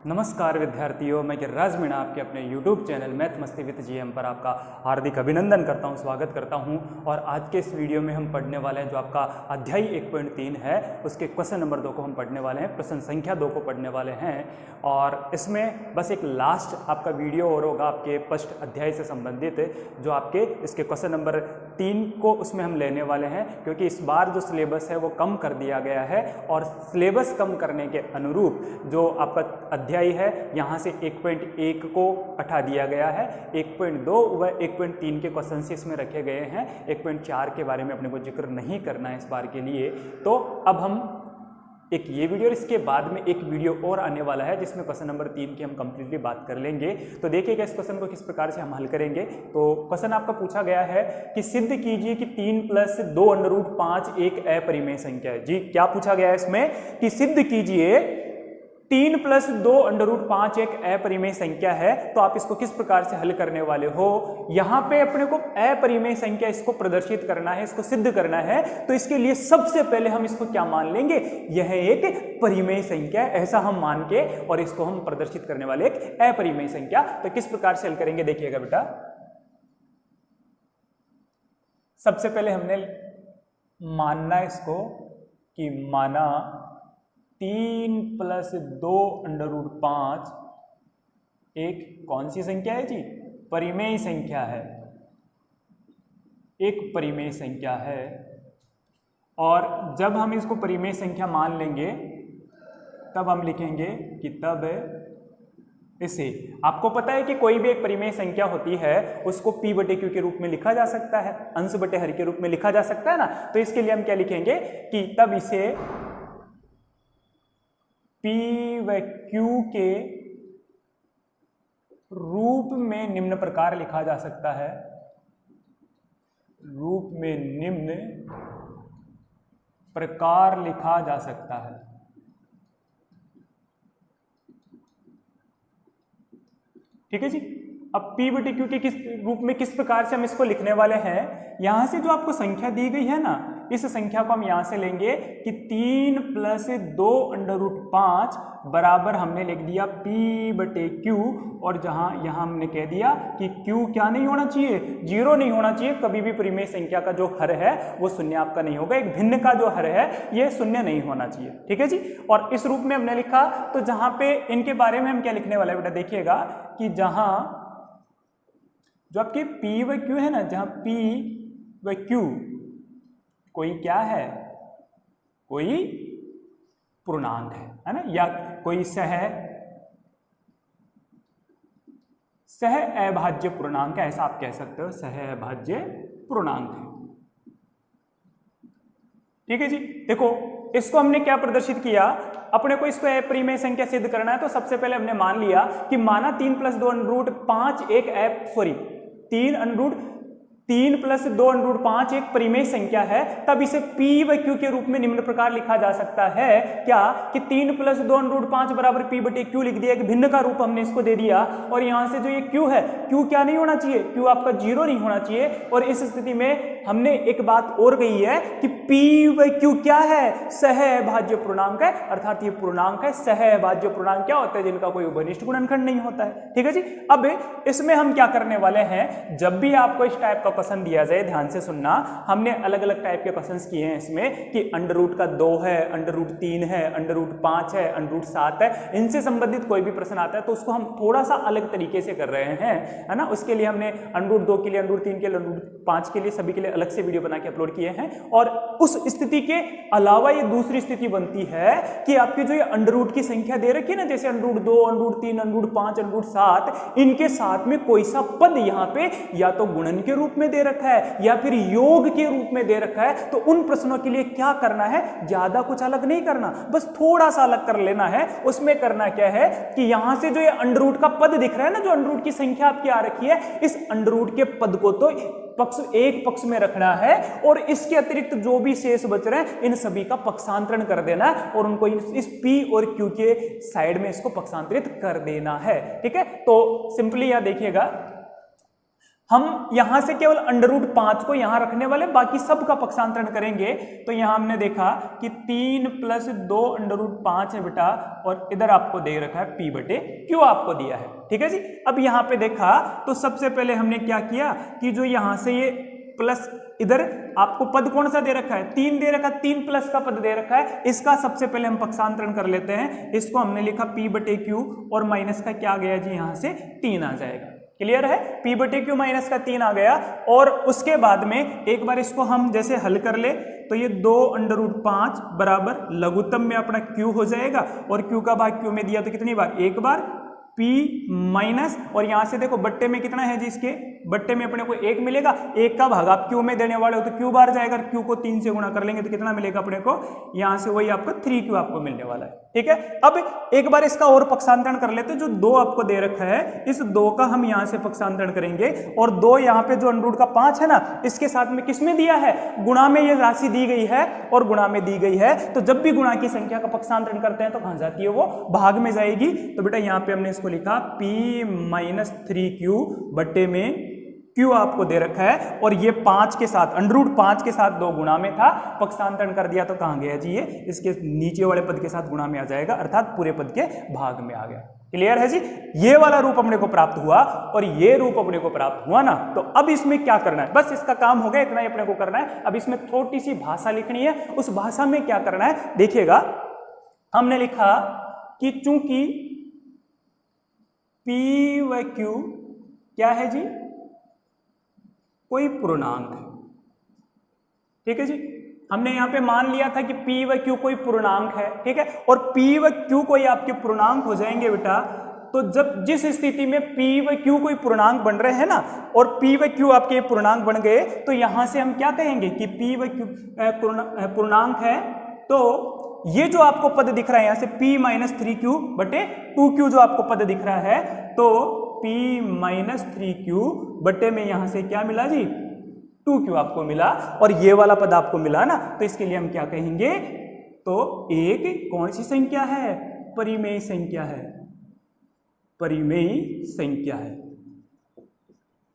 नमस्कार विद्यार्थियों, मैं गिरिराज मीणा आपके अपने YouTube चैनल मैथ मस्ती विद जीएम पर आपका हार्दिक अभिनंदन करता हूं, स्वागत करता हूं। और आज के इस वीडियो में हम पढ़ने वाले हैं जो आपका अध्याय 1.3 है, उसके क्वेश्चन नंबर 2 को हम पढ़ने वाले हैं, प्रश्न संख्या 2 को पढ़ने वाले हैं। और इसमें बस एक लास्ट आपका वीडियो और होगा आपके फर्स्ट अध्याय से संबंधित, जो आपके इसके क्वेश्चन नंबर 3 को उसमें हम लेने वाले हैं, क्योंकि इस बार जो सिलेबस है वो कम कर दिया गया है। और सिलेबस कम करने के अनुरूप जो आपका अध्याय है यहाँ से 1.1 को हटा दिया गया है, 1.2 व 1.3 के क्वेश्चन से इसमें रखे गए हैं। 1.4 के बारे में अपने को जिक्र नहीं करना है इस बार के लिए। तो अब हम एक ये वीडियो और इसके बाद में एक वीडियो और आने वाला है जिसमें क्वेश्चन नंबर 3 की हम कंप्लीटली बात कर लेंगे। तो देखिएगा इस क्वेश्चन को किस प्रकार से हम हल करेंगे। तो क्वेश्चन आपका पूछा गया है कि सिद्ध कीजिए कि 3 + 2√5 एक अपरिमेय संख्या है। जी क्या पूछा गया है इसमें कि सिद्ध कीजिए 3 + 2√5 एक अपरिमेय संख्या है। तो आप इसको किस प्रकार से हल करने वाले हो। यहां पे अपने को अपरिमेय संख्या इसको प्रदर्शित करना है, इसको सिद्ध करना है। तो इसके लिए सबसे पहले हम इसको क्या मान लेंगे, यह एक परिमेय संख्या है, ऐसा हम मान के और इसको हम प्रदर्शित करने वाले एक अपरिमेय संख्या। तो किस प्रकार से हल करेंगे देखिएगा बेटा। सबसे पहले हमने मानना इसको कि माना 3 + 2√5 एक कौन सी संख्या है जी, परिमेय संख्या है, एक परिमेय संख्या है। और जब हम इसको परिमेय संख्या मान लेंगे तब हम लिखेंगे कि तब इसे, आपको पता है कि कोई भी एक परिमेय संख्या होती है उसको p/q के रूप में लिखा जा सकता है, अंश बटे हर के रूप में लिखा जा सकता है ना। तो इसके लिए हम क्या लिखेंगे कि तब इसे p व q के रूप में निम्न प्रकार लिखा जा सकता है, रूप में निम्न प्रकार लिखा जा सकता है। ठीक है जी। अब p/q के किस रूप में किस प्रकार से हम इसको लिखने वाले हैं, यहां से जो आपको संख्या दी गई है ना, इस संख्या को हम यहां से लेंगे कि 3 + 2√5 बराबर हमने लिख दिया p/q। और यहां हमने कह दिया कि q क्या नहीं होना चाहिए, 0 नहीं होना चाहिए। कभी भी परिमेय संख्या का जो हर है वो शून्य आपका नहीं होगा, एक भिन्न का जो हर है ये शून्य नहीं होना चाहिए। ठीक है जी। और इस रूप में हमने लिखा। तो जहां पे इनके बारे में हम क्या लिखने वाले बेटा देखिएगा कि जहां जो आपके p व q है ना, जहां p व q कोई क्या है, कोई पूर्णांक है ना, या कोई सह अभाज्य पूर्णांक है, ऐसा आप कह सकते हो, सह अभाज्य पूर्णांक है। ठीक है जी। देखो इसको हमने क्या प्रदर्शित किया, अपने को इसको अपरिमेय संख्या सिद्ध करना है। तो सबसे पहले हमने मान लिया कि माना 3 + 2√5 एक 3 + 2√5 एक परिमेय संख्या है। तब इसे p व q के रूप में निम्न प्रकार लिखा जा सकता है क्या कि 3 + 2√5 बराबर p/q लिख दिया, एक भिन्न का रूप हमने इसको दे दिया। और यहां से जो ये q है, q क्या नहीं होना चाहिए, q आपका 0 नहीं होना चाहिए। और इस स्थिति में हमने एक बात और कही है कि p व q क्या है, सह अभाज्य पूर्णांक है। अर्थात ये पूर्णांक है। सह अभाज्य पूर्णांक क्या होता है, जिनका कोई उभयनिष्ठ गुणनखंड नहीं होता है। ठीक है जी। अब इसमें हम क्या करने वाले हैं, जब भी आपको इस टाइप का क्वेश्चन दिया जाए, ध्यान से सुनना, हमने अलग अलग टाइप के क्वेश्चंस किए हैं इसमें कि √2 है, √3 है, √5 है, √7 है। इनसे संबंधित कोई भी प्रश्न आता है तो उसको हम थोड़ा सा अलग तरीके से कर रहे हैं, है ना। उसके लिए हमने √2 के लिए, √3 के लिए, √5 के लिए, सभी के लिए अलग से वीडियो बना के अपलोड किए हैं। और उस स्थिति के अलावा ये दूसरी स्थिति बनती है कि आपकी जो ये √ की संख्या दे रखी है ना, जैसे √2, √3, √5, √7, इनके साथ में कोई सा पद यहाँ पे या तो गुणन के रूप में दे रखा है या फिर योग के रूप में दे रखा है। तो उन प्रश्नों के लिए क्या करना है, ज्यादा कुछ अलग नहीं करना, बस थोड़ा सा अलग कर लेना है। उसमें करना क्या है कि यहां से जो ये √ का पद दिख रहा है ना, जो √ की संख्या आपकी आ रखी है, इस √ के पद को तो एक पक्ष में रखना है और इसके अतिरिक्त जो भी शेष बच रहे हैं इन सभी का पक्षांतरण कर देना है और उनको इस p और q के साइड में इसको पक्षांतरित कर देना है। ठीक है। तो सिंपली यहां देखिएगा, हम यहां से केवल √5 को यहां रखने वाले, बाकी सब का पक्षांतरण करेंगे। तो यहां हमने देखा कि 3 + 2 √5 है बेटा, और इधर आपको दे रखा है P/Q आपको दिया है। ठीक है जी। अब यहां पे देखा तो सबसे पहले हमने क्या किया कि जो यहां से ये प्लस, इधर आपको पद कौन सा दे रखा है, 3 दे रखा है, 3 प्लस का पद दे रखा है, इसका सबसे पहले हम पक्षांतरण कर लेते हैं। इसको हमने लिखा P/Q, और माइनस का क्या गया जी, यहां से 3 आ जाएगा। क्लियर है, P/Q माइनस का 3 आ गया। और उसके बाद में एक बार इसको हम जैसे हल कर ले तो ये 2 √5 बराबर लघुत्तम में अपना Q हो जाएगा, और Q का भाग Q में दिया तो कितनी बार, एक बार, P माइनस, और यहां से देखो बट्टे में कितना है जी, इसके बट्टे में अपने को 1 मिलेगा, 1 का भाग आप Q में देने वाले हो तो Q बार जाएगा, Q को 3 से गुणा कर लेंगे तो कितना मिलेगा अपने को, यहां से वही आपको 3Q आपको मिलने वाला है। ठीक है, अब एक बार इसका और पक्षांतरण कर लेते हैं। जो 2 आपको दे रखा है, इस 2 का हम यहां से पक्षांतरण करेंगे, और 2 यहां पे जो √5 है ना, इसके साथ में किसमें दिया है, गुणा में ये राशि दी गई है, और गुणा में दी गई है तो जब भी गुणा की संख्या का पक्षांतरण करते हैं तो कहां जाती है, वो भाग में जाएगी। तो बेटा यहां पे हमने इसको लिखा P-3Q बट्टे में Q आपको दे रखा है, और ये 5 के साथ √5 के साथ 2 गुणा में था, पक्षांतरण कर दिया तो कहां गया जी, ये इसके नीचे वाले पद के साथ गुणा में आ जाएगा, अर्थात पूरे पद के भाग में आ गया। क्लियर है जी, ये वाला रूप अपने को प्राप्त हुआ, और ये रूप अपने को प्राप्त हुआ ना। तो अब इसमें क्या करना है, बस इसका काम हो गया, इतना ही अपने को करना है। अब इसमें थोड़ी सी भाषा लिखनी है, उस भाषा में क्या करना है देखिएगा। हमने लिखा कि चूंकि P व Q क्या है जी, कोई पूर्णांक है। ठीक है जी, हमने यहां पे मान लिया था कि P व Q कोई पूर्णांक है। ठीक है, और P व Q कोई आपके पूर्णांक हो जाएंगे बेटा, तो जब जिस स्थिति में P व Q कोई पूर्णांक बन रहे हैं ना, और P व Q आपके पूर्णांक बन गए, तो यहां से हम क्या कहेंगे कि P व Q पूर्णांक है। तो ये जो आपको पद दिख रहा है यहां से P-3Q बटे 2Q जो आपको पद दिख रहा है, तो P-3Q बटे में यहां से क्या मिला जी, 2Q आपको मिला, और ये वाला पद आपको मिला ना, तो इसके लिए हम क्या कहेंगे, तो एक कौन सी संख्या है, परिमेय संख्या है, परिमेय संख्या है।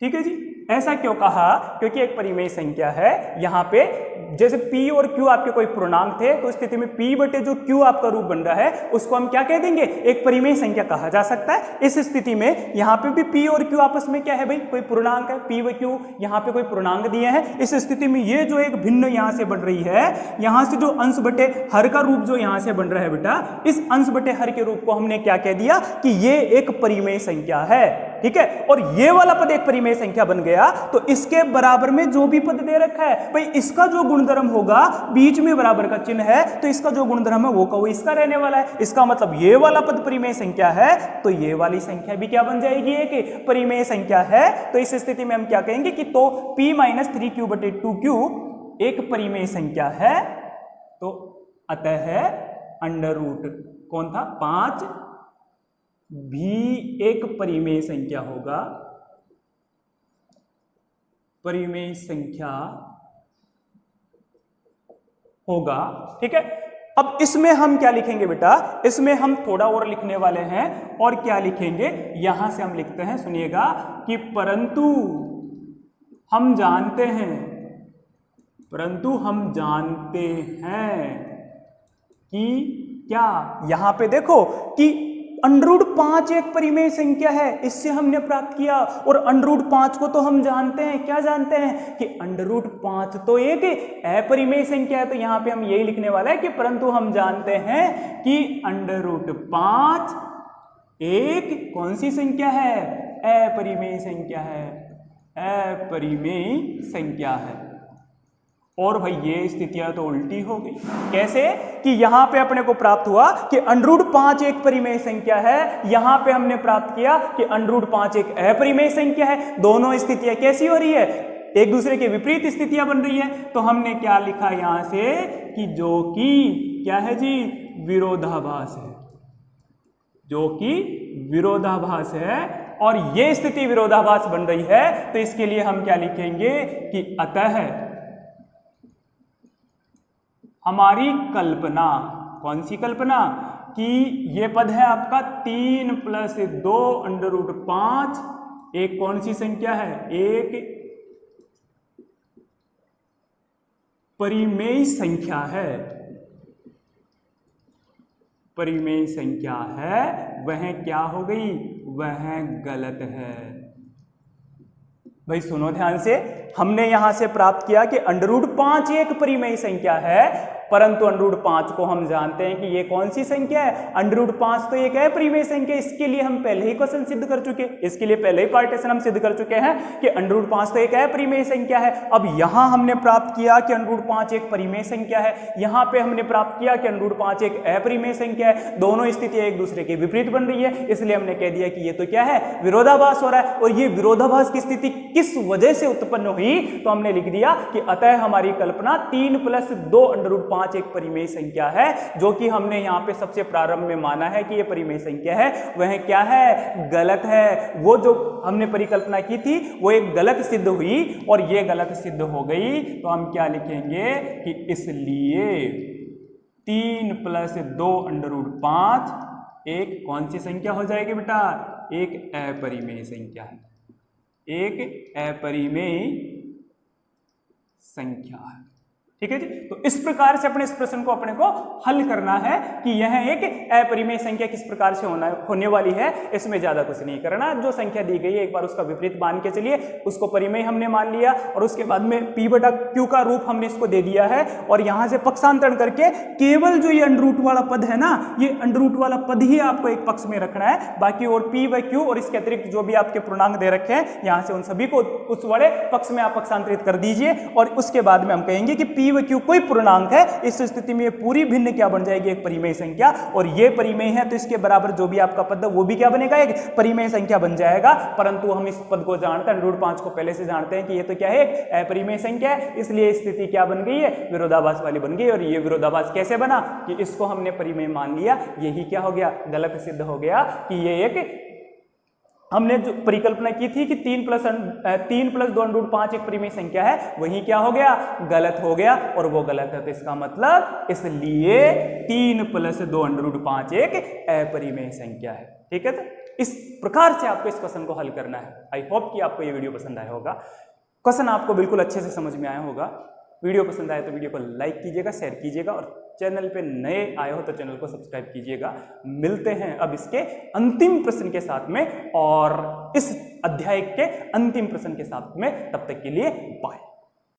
ठीक है जी, ऐसा क्यों कहा, क्योंकि एक परिमेय संख्या है। यहां पे जैसे P और Q आपके कोई पूर्णांक थे, तो स्थिति में P बटे जो Q आपका रूप बन रहा है, उसको हम क्या कह देंगे, एक परिमेय संख्या कहा जा सकता है। इस स्थिति में यहां पे भी P और Q आपस में क्या है भाई, कोई पूर्णांक है, P व Q यहां पे कोई पूर्णांक दिए हैं। इस स्थिति में ये जो एक भिन्न यहां से बन रही है, यहां से जो अंश बटे हर का रूप जो यहां से बन रहा है बेटा, इस अंश बटे हर के रूप को हमने क्या कह दिया कि ये एक परिमेय संख्या है। ठीक है, और ये वाला पद एक परिमेय संख्या बन गया, तो इसके बराबर में जो भी पद दे रखा है भाई, इसका जो गुणधर्म होगा, बीच में बराबर का चिन्ह है, तो इसका जो गुणधर्म है वो का वो इसका रहने वाला है। इसका मतलब ये वाला पद परिमेय संख्या है, तो ये वाली संख्या भी क्या बन जाएगी, एक परिमेय संख्या है। तो इस स्थिति में हम क्या कहेंगे कि तो P-3Q बटे 2Q एक परिमेय संख्या है। तो अतः √ कौन था, 5 भी एक परिमेय संख्या होगा, परिमेय संख्या होगा। ठीक है, अब इसमें हम क्या लिखेंगे बेटा, इसमें हम थोड़ा और लिखने वाले हैं, और क्या लिखेंगे, यहां से हम लिखते हैं, सुनिएगा कि परंतु हम जानते हैं, परंतु हम जानते हैं कि क्या, यहां पे देखो कि √5 एक परिमेय संख्या है, इससे हमने प्राप्त किया, और √5 को तो हम जानते हैं, क्या जानते हैं कि √5 तो एक अपरिमेय संख्या है। तो यहां पे हम यही लिखने वाला है कि परंतु हम जानते हैं कि √5 एक कौन सी संख्या है, अपरिमेय संख्या है, अपरिमेय संख्या है। और भाई ये स्थितियां तो उल्टी हो गई। कैसे कि यहां पे अपने को प्राप्त हुआ कि √5 एक परिमेय संख्या है, यहां पे हमने प्राप्त किया कि √5 एक अपरिमेय संख्या है। दोनों स्थितियां कैसी हो रही है, एक दूसरे के विपरीत स्थितियां बन रही है। तो हमने क्या लिखा यहां से कि जो कि क्या है जी, विरोधाभास है, जो कि विरोधाभास है, और ये स्थिति विरोधाभास बन रही है। तो इसके लिए हम क्या लिखेंगे कि अतः हमारी कल्पना, कौन सी कल्पना, कि ये पद है आपका 3 + 2 √5 एक कौन सी संख्या है, एक परिमेय संख्या है, परिमेय संख्या है, वह क्या हो गई, वह गलत है। भाई सुनो ध्यान से, हमने यहां से प्राप्त किया कि √5 एक परिमेय संख्या है, परंतु √5 को हम जानते हैं कि ये कौन सी संख्या है, √5 तो एक है परिमेय संख्या। इसके लिए हम पहले ही क्वेश्चन सिद्ध कर चुके, इसके लिए पहले ही पार्टीशन हम सिद्ध कर चुके हैं कि √5 तो एक है परिमेय संख्या है। अब यहां हमने प्राप्त किया कि √5 एक परिमेय संख्या है, यहां पे हमने प्राप्त किया कि √5 एक अपरिमेय संख्या है। दोनों स्थितियां एक दूसरे के विपरीत बन रही है, इसलिए हमने कह दिया कि ये तो क्या है, विरोधाभास हो रहा है। और ये विरोधाभास की स्थिति किस वजह से उत्पन्न हुई, तो हमने लिख दिया कि अतः हमारी कल्पना 3 + 2 √5 एक परिमेय संख्या है, जो कि हमने यहां पे सबसे प्रारंभ में माना है कि यह परिमेय संख्या है, वह क्या है, गलत है। वो जो हमने परिकल्पना की थी वो एक गलत सिद्ध हुई, और ये गलत सिद्ध हो गई, तो हम क्या लिखेंगे कि इसलिए 3 + 2 √5 एक कौन सी संख्या हो जाएगी बेटा, एक अपरिमेय संख्या है, एक अपरिमेय संख्या है। ठीक है जी। तो इस प्रकार से अपने इस प्रश्न को अपने को हल करना है कि यह एक अपरिमेय संख्या किस प्रकार से होने वाली है। इसमें ज्यादा कुछ नहीं करना, जो संख्या दी गई है एक बार उसका विपरीत मान के चलिए, उसको परिमेय हमने मान लिया, और उसके बाद में p/q का रूप हमने इसको दे दिया है, और यहां से पक्षांतरण करके केवल जो ये अंडर वाला पद है ना, ये अंडर वाला पद ही आपको एक पक्ष में रखना है, बाकी और p/q और इसके अतिरिक्त जो भी आपके पूर्णांक दे रखे हैं यहां से उन सभी को उस वाले पक्ष में आप पक्षांतरित कर दीजिए, और उसके बाद में हम कहेंगे कि p/q कोई पूर्णांक है। इस स्थिति में ये पूरी भिन्न क्या बन जाएगी, एक परिमेय संख्या, और ये परिमेय है तो इसके बराबर जो भी आपका पद है वो भी क्या बनेगा, एक परिमेय संख्या बन जाएगा। परंतु हम इस पद को जानते हैं, √5 को पहले से जानते हैं कि ये तो क्या है, एक अपरिमेय संख्या है, इसलिए स्थिति क्या बन गई है, विरोधाभास वाली बन गई। और ये विरोधाभास कैसे बना कि इसको हमने परिमेय मान लिया, यही क्या हो गया, गलत सिद्ध हो गया कि ये एक हमने जो परिकल्पना की थी कि 3 + 2 √5 एक परिमेय संख्या है, वही क्या हो गया, गलत हो गया, और वो गलत है तो इसका मतलब इसलिए 3 + 2 √5 एक अपरिमेय संख्या है। ठीक है, तो इस प्रकार से आपको इस क्वेश्चन को हल करना है। आई होप कि आपको ये वीडियो पसंद आया होगा, क्वेश्चन आपको बिल्कुल अच्छे से समझ में आया होगा। वीडियो पसंद आए तो वीडियो को लाइक कीजिएगा, शेयर कीजिएगा, और चैनल पे नए आए हो तो चैनल को सब्सक्राइब कीजिएगा। मिलते हैं अब इसके अंतिम प्रश्न के साथ में, और इस अध्याय के अंतिम प्रश्न के साथ में, तब तक के लिए बाय।